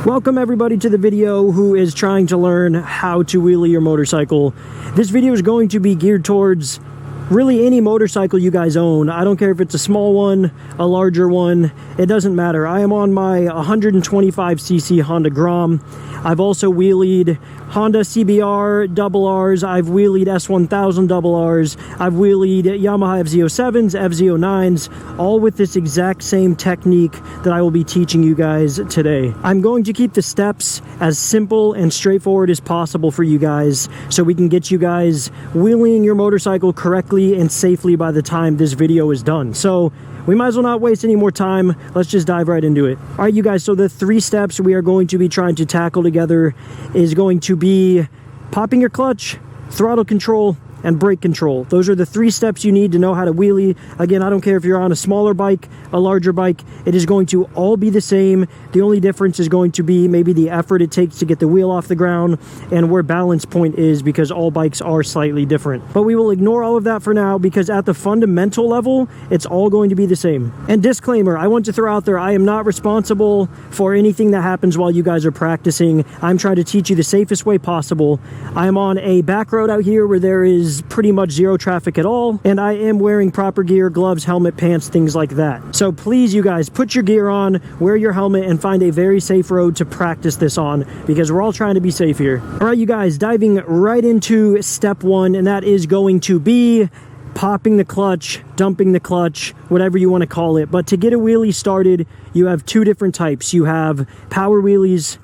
Welcome everybody to the video who is trying to learn how to wheelie your motorcycle. This video is going to be geared towards really any motorcycle you guys own. I don't care if it's a small one, a larger one, it doesn't matter. I am on my 125cc Honda Grom. I've also wheelied Honda CBR double Rs, I've wheelied S1000 double Rs, I've wheelied Yamaha FZ07s, FZ09s, all with this exact same technique that I will be teaching you guys today. I'm going to keep the steps as simple and straightforward as possible for you guys so we can get you guys wheeling your motorcycle correctly and safely by the time this video is done. So we might as well not waste any more time. Let's just dive right into it. All right, you guys, so the 3 steps we are going to be trying to tackle together is going to be popping your clutch, throttle control, and brake control. Those are the 3 steps you need to know how to wheelie. Again, I don't care if you're on a smaller bike, a larger bike, it is going to all be the same. The only difference is going to be maybe the effort it takes to get the wheel off the ground and where balance point is, because all bikes are slightly different. But we will ignore all of that for now because at the fundamental level, it's all going to be the same. And disclaimer, I want to throw out there, I am not responsible for anything that happens while you guys are practicing. I'm trying to teach you the safest way possible. I am on a back road out here where there is pretty much zero traffic at all, and I am wearing proper gear, gloves, helmet, pants, things like that. So please, you guys, put your gear on, wear your helmet, and find a very safe road to practice this on, because we're all trying to be safe here. All right, you guys, diving right into step 1, and that is going to be popping the clutch, dumping the clutch, whatever you want to call it. But to get a wheelie started, you have 2 different types. You have power wheelies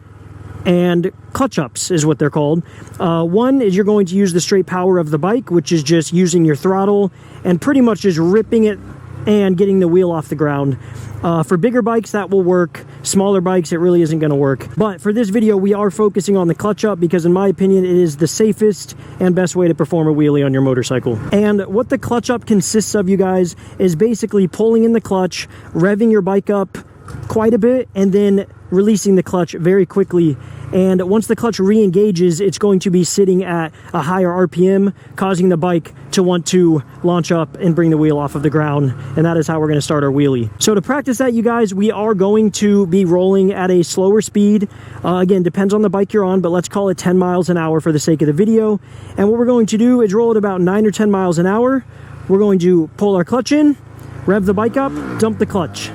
and clutch ups is what they're called. One is you're going to use the straight power of the bike, which is just using your throttle and pretty much just ripping it and getting the wheel off the ground. For bigger bikes, that will work. Smaller bikes, it really isn't going to work. But for this video, we are focusing on the clutch up because in my opinion, it is the safest and best way to perform a wheelie on your motorcycle. And what the clutch up consists of, you guys, is basically pulling in the clutch, revving your bike up quite a bit, and then releasing the clutch very quickly. And once the clutch re-engages, it's going to be sitting at a higher RPM, causing the bike to want to launch up and bring the wheel off of the ground. And that is how we're going to start our wheelie. So to practice that, you guys, we are going to be rolling at a slower speed. Again, depends on the bike you're on, but let's call it 10 miles an hour for the sake of the video. And what we're going to do is roll at about 9 or 10 miles an hour. We're going to pull our clutch in, rev the bike up, dump the clutch.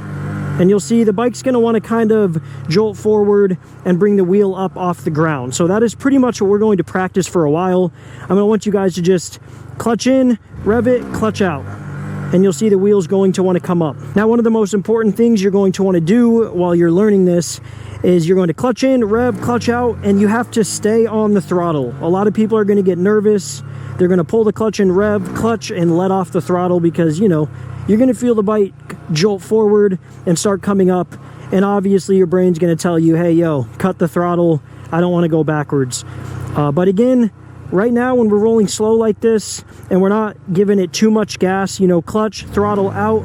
And you'll see the bike's going to want to kind of jolt forward and bring the wheel up off the ground. So that is pretty much what we're going to practice for a while. I'm going to want you guys to just clutch in, rev it, clutch out. And you'll see the wheel's going to want to come up. Now, one of the most important things you're going to want to do while you're learning this is you're going to clutch in, rev, clutch out, and you have to stay on the throttle. A lot of people are going to get nervous. They're going to pull the clutch in, rev, clutch, and let off the throttle because, you know, you're going to feel the bike jolt forward and start coming up, and obviously your brain's going to tell you, hey, yo, cut the throttle, I don't want to go backwards. But again, right now when we're rolling slow like this and we're not giving it too much gas, you know, clutch, throttle out,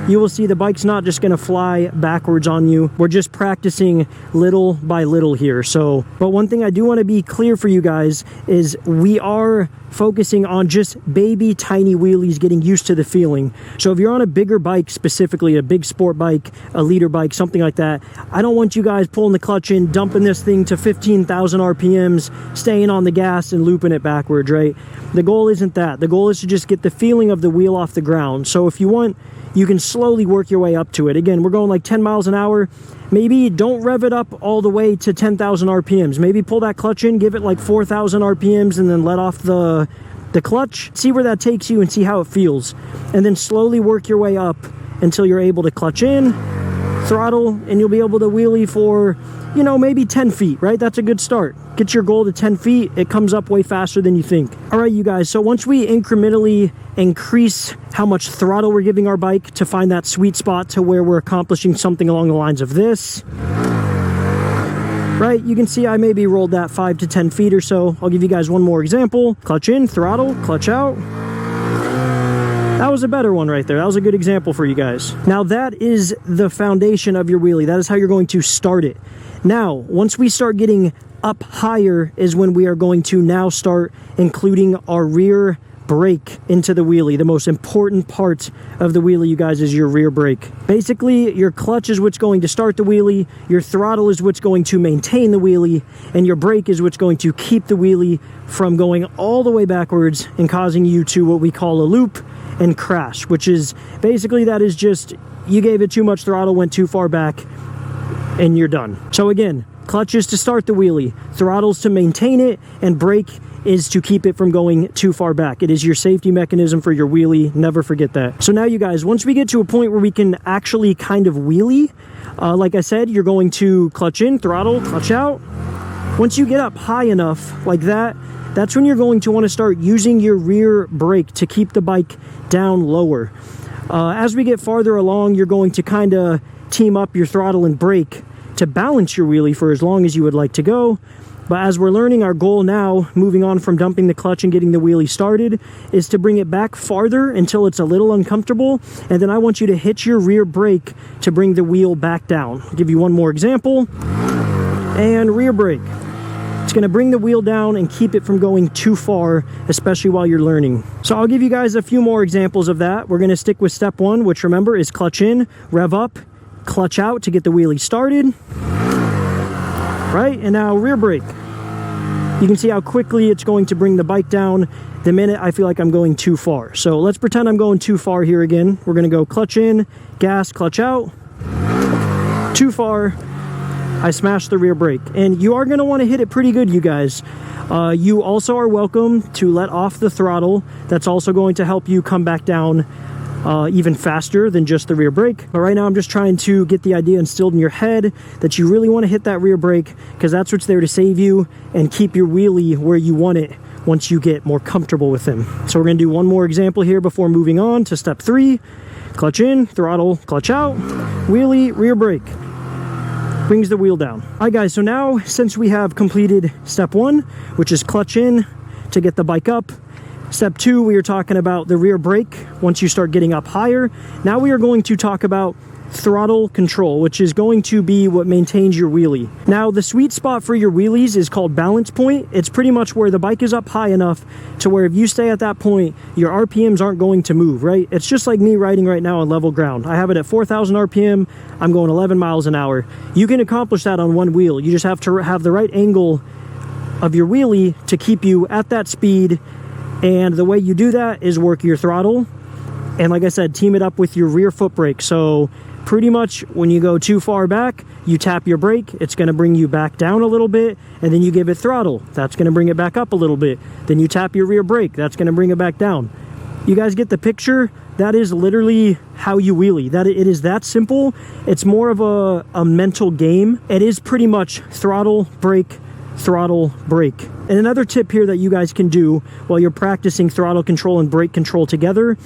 you will see the bike's not just going to fly backwards on you. We're just practicing little by little here. So, but one thing I do want to be clear for you guys is we are focusing on just baby tiny wheelies, getting used to the feeling. So if you're on a bigger bike, specifically a big sport bike, a leader bike, something like that, I don't want you guys pulling the clutch in, dumping this thing to 15,000 RPMs, staying on the gas and looping it backwards, right? The goal isn't that. The goal is to just get the feeling of the wheel off the ground. So if you want, you can slowly work your way up to it. Again, we're going like 10 miles an hour. Maybe don't rev it up all the way to 10,000 RPMs. Maybe pull that clutch in, give it like 4,000 RPMs, and then let off the clutch. See where that takes you and see how it feels. And then slowly work your way up until you're able to clutch in, throttle, and you'll be able to wheelie for, you know, maybe 10 feet, right? That's a good start. Get your goal to 10 feet. It comes up way faster than you think. All right, you guys, so once we incrementally increase how much throttle we're giving our bike to find that sweet spot to where we're accomplishing something along the lines of this, right? You can see I maybe rolled that 5 to 10 feet or so. I'll give you guys one more example. Clutch in, throttle, clutch out. That was a better one right there. That was a good example for you guys. Now that is the foundation of your wheelie. That is how you're going to start it. Now, once we start getting up higher is when we are going to now start including our rear brake into the wheelie. The most important part of the wheelie, you guys, is your rear brake. Basically, your clutch is what's going to start the wheelie, your throttle is what's going to maintain the wheelie, and your brake is what's going to keep the wheelie from going all the way backwards and causing you to what we call a loop and crash, which is basically, that is just, you gave it too much throttle, went too far back, and you're done. So again, clutch is to start the wheelie, throttle's to maintain it, and brake is to keep it from going too far back. It is your safety mechanism for your wheelie. Never forget that. So now, you guys, once we get to a point where we can actually kind of wheelie, like I said, you're going to clutch in, throttle, clutch out. Once you get up high enough like that, that's when you're going to want to start using your rear brake to keep the bike down lower. As we get farther along, you're going to kind of team up your throttle and brake to balance your wheelie for as long as you would like to go. But as we're learning, our goal now, moving on from dumping the clutch and getting the wheelie started, is to bring it back farther until it's a little uncomfortable, and then I want you to hit your rear brake to bring the wheel back down. I'll give you one more example. And rear brake. It's going to bring the wheel down and keep it from going too far, especially while you're learning. So I'll give you guys a few more examples of that. We're going to stick with step one, which, remember, is clutch in, rev up, clutch out to get the wheelie started. Right, and now rear brake. You can see how quickly it's going to bring the bike down the minute I feel like I'm going too far. So let's pretend I'm going too far here again. We're going to go clutch in, gas, clutch out. Too far, I smashed the rear brake. And you are going to want to hit it pretty good, you guys. You also are welcome to let off the throttle. That's also going to help you come back down even faster than just the rear brake. But right now, I'm just trying to get the idea instilled in your head that you really want to hit that rear brake, because that's what's there to save you and keep your wheelie where you want it once you get more comfortable with him. So we're going to do one more example here before moving on to step three. Clutch in, throttle, clutch out, wheelie, rear brake. Brings the wheel down. All right, guys, so now, since we have completed step one, which is clutch in to get the bike up, step two, we are talking about the rear brake once you start getting up higher. Now we are going to talk about throttle control, which is going to be what maintains your wheelie. Now, the sweet spot for your wheelies is called balance point. It's pretty much where the bike is up high enough to where if you stay at that point, your RPMs aren't going to move, right? It's just like me riding right now on level ground. I have it at 4,000 RPM. I'm going 11 miles an hour. You can accomplish that on one wheel. You just have to have the right angle of your wheelie to keep you at that speed. And the way you do that is work your throttle. And like I said, team it up with your rear foot brake. So pretty much when you go too far back, you tap your brake, it's going to bring you back down a little bit, and then you give it throttle. That's going to bring it back up a little bit. Then you tap your rear brake, that's going to bring it back down. You guys get the picture? That is literally how you wheelie. That it is that simple. It's more of a mental game. It is pretty much throttle, brake, throttle, brake. And another tip here that you guys can do while you're practicing throttle control and brake control together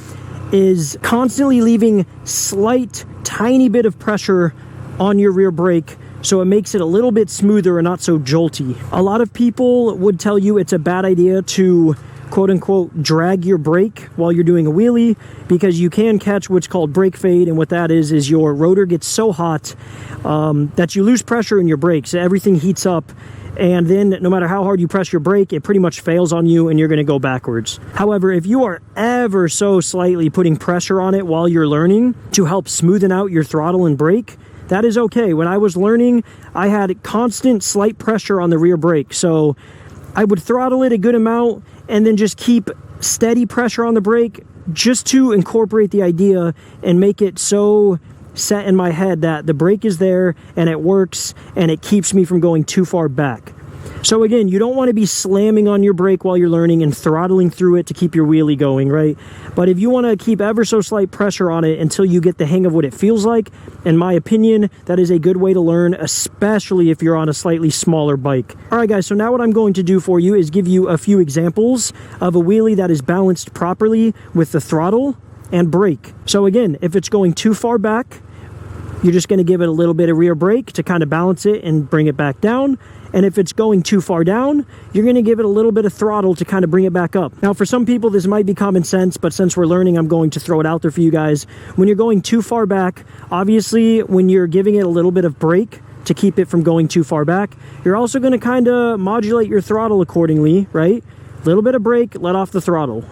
is constantly leaving slight, tiny bit of pressure on your rear brake so it makes it a little bit smoother and not so jolty. A lot of people would tell you it's a bad idea to quote unquote drag your brake while you're doing a wheelie, because you can catch what's called brake fade, and what that is your rotor gets so hot that you lose pressure in your brakes. Everything heats up, and then no matter how hard you press your brake, it pretty much fails on you and you're going to go backwards. However, if you are ever so slightly putting pressure on it while you're learning to help smoothen out your throttle and brake, that is okay. When I was learning, I had constant slight pressure on the rear brake, so I would throttle it a good amount and then just keep steady pressure on the brake just to incorporate the idea and make it so set in my head that the brake is there and it works and it keeps me from going too far back. So again, you don't want to be slamming on your brake while you're learning and throttling through it to keep your wheelie going, right? But if you want to keep ever so slight pressure on it until you get the hang of what it feels like, in my opinion, that is a good way to learn, especially if you're on a slightly smaller bike. All right, guys, so now what I'm going to do for you is give you a few examples of a wheelie that is balanced properly with the throttle and brake. So again, if it's going too far back, you're just going to give it a little bit of rear brake to kind of balance it and bring it back down. And if it's going too far down, you're going to give it a little bit of throttle to kind of bring it back up. Now, for some people, this might be common sense, but since we're learning, I'm going to throw it out there for you guys. When you're going too far back, obviously, when you're giving it a little bit of brake to keep it from going too far back, you're also going to kind of modulate your throttle accordingly, right? A little bit of brake, let off the throttle.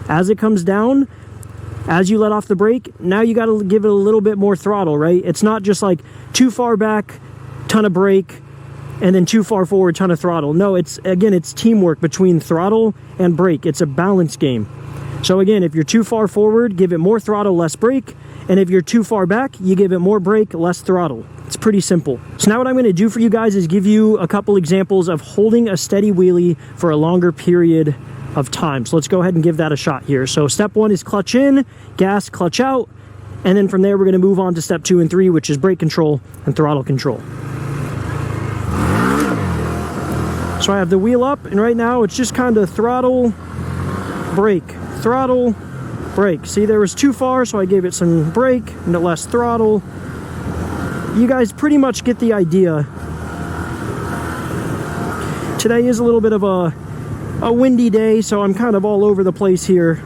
As it comes down, as you let off the brake, now you got to give it a little bit more throttle, right? It's not just like too far back, ton of brake, and then too far forward, ton of throttle. No, it's teamwork between throttle and brake. It's a balance game. So again, if you're too far forward, give it more throttle, less brake. And if you're too far back, you give it more brake, less throttle. It's pretty simple. So now what I'm going to do for you guys is give you a couple examples of holding a steady wheelie for a longer period of time. So let's go ahead and give that a shot here. So step 1 is clutch in, gas, clutch out, and then from there we're going to move on to step 2 and 3, which is brake control and throttle control. So I have the wheel up, and right now it's just kind of throttle, brake, throttle, brake. See, there was too far, so I gave it some brake and less throttle. You guys pretty much get the idea. Today is a little bit of a windy day, so I'm kind of all over the place here.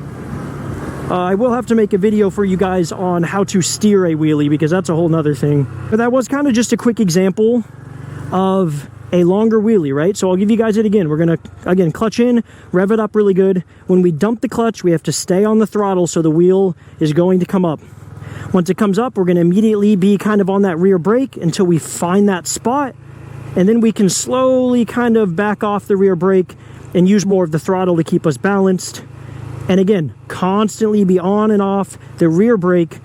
I will have to make a video for you guys on how to steer a wheelie, because that's a whole nother thing. But that was kind of just a quick example of a longer wheelie, right? So I'll give you guys it again. We're gonna, again, clutch in, rev it up really good. When we dump the clutch, we have to stay on the throttle so the wheel is going to come up. Once it comes up, we're gonna immediately be kind of on that rear brake until we find that spot, and then we can slowly kind of back off the rear brake and use more of the throttle to keep us balanced. And again, constantly be on and off the rear brake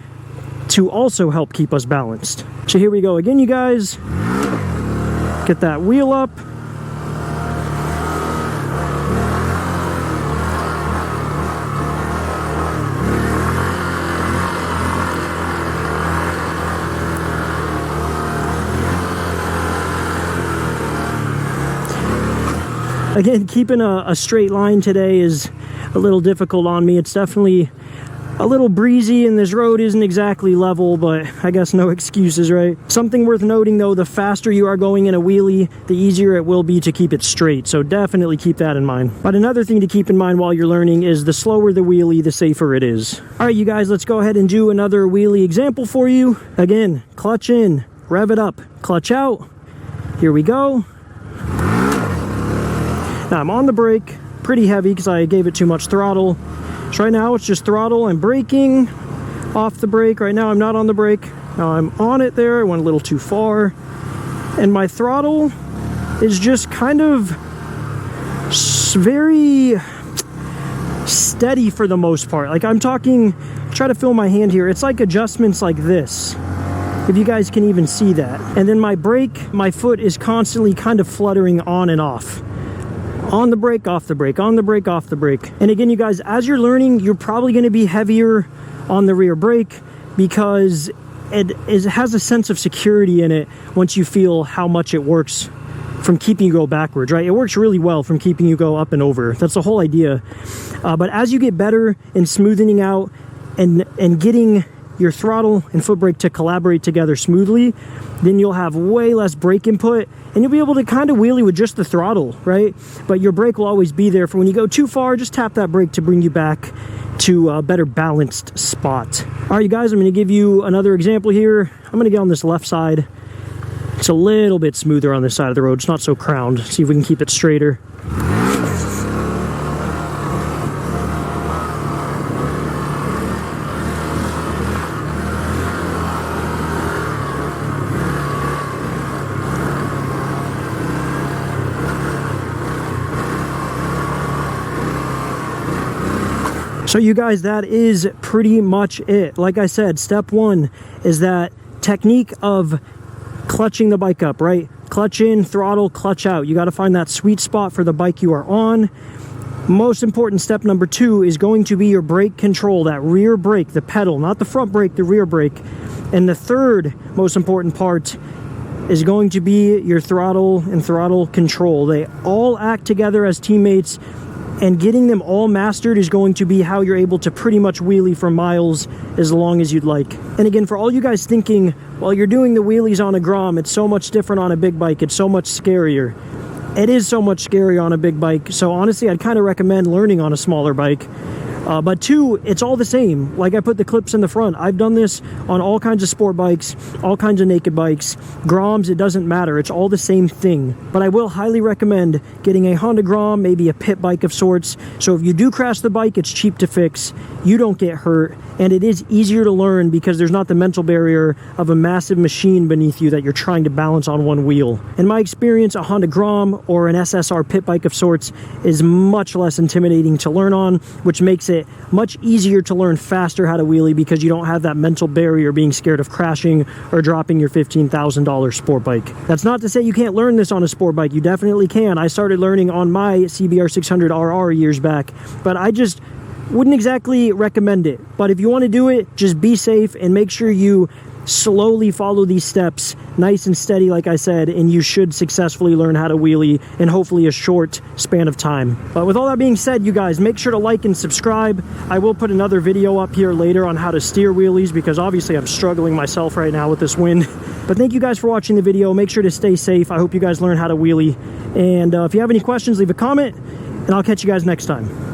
to also help keep us balanced. So here we go again, you guys. Get that wheel up. Again, keeping a straight line today is a little difficult on me. It's definitely a little breezy and this road isn't exactly level, but I guess no excuses, right? Something worth noting though, the faster you are going in a wheelie, the easier it will be to keep it straight. So definitely keep that in mind. But another thing to keep in mind while you're learning is the slower the wheelie, the safer it is. All right, you guys, let's go ahead and do another wheelie example for you. Again, clutch in, rev it up, clutch out. Here we go. Now I'm on the brake, pretty heavy because I gave it too much throttle. So right now it's just throttle. I'm braking off the brake. Right now I'm not on the brake. Now I'm on it there. I went a little too far. And my throttle is just kind of very steady for the most part. Like I'm talking, try to feel my hand here. It's like adjustments like this, if you guys can even see that. And then my brake, my foot is constantly kind of fluttering on and off. On the brake, off the brake, on the brake, off the brake. And again, you guys, as you're learning, you're probably going to be heavier on the rear brake because it has a sense of security in it once you feel how much it works from keeping you go backwards, right? It works really well from keeping you go up and over. That's the whole idea. But as you get better in smoothing out and getting your throttle and foot brake to collaborate together smoothly, then you'll have way less brake input and you'll be able to kind of wheelie with just the throttle, right? But your brake will always be there for when you go too far. Just tap that brake to bring you back to a better balanced spot. All right, you guys, I'm going to give you another example here. I'm going to get on this left side. It's a little bit smoother on this side of the road. It's not so crowned. See if we can keep it straighter. So you guys, that is pretty much it. Like I said, step 1 is that technique of clutching the bike up, right? Clutch in, throttle, clutch out. You got to find that sweet spot for the bike you are on. Most important step number 2 is going to be your brake control, that rear brake, the pedal, not the front brake, the rear brake. And the third most important part is going to be your throttle and throttle control. They all act together as teammates, and getting them all mastered is going to be how you're able to pretty much wheelie for miles as long as you'd like. And again, for all you guys thinking, while you're doing the wheelies on a Grom, it's so much different on a big bike, it's so much scarier. It is so much scarier on a big bike, so honestly, I'd kind of recommend learning on a smaller bike. But two, it's all the same. Like, I put the clips in the front. I've done this on all kinds of sport bikes, all kinds of naked bikes, Groms, it doesn't matter. It's all the same thing. But I will highly recommend getting a Honda Grom, maybe a pit bike of sorts. So if you do crash the bike, it's cheap to fix, you don't get hurt, and it is easier to learn because there's not the mental barrier of a massive machine beneath you that you're trying to balance on one wheel. In my experience, a Honda Grom or an SSR pit bike of sorts is much less intimidating to learn on, which makes it much easier to learn faster how to wheelie because you don't have that mental barrier being scared of crashing or dropping your $15,000 sport bike. That's not to say you can't learn this on a sport bike. You definitely can. I started learning on my CBR 600RR years back, but I just wouldn't exactly recommend it. But if you want to do it, just be safe and make sure you slowly follow these steps nice and steady, like I said, and you should successfully learn how to wheelie in hopefully a short span of time. But with all that being said, you guys, make sure to like and subscribe. I will put another video up here later on how to steer wheelies because obviously I'm struggling myself right now with this wind. But thank you guys for watching the video. Make sure to stay safe. I hope you guys learn how to wheelie. And if you have any questions, leave a comment, and I'll catch you guys next time.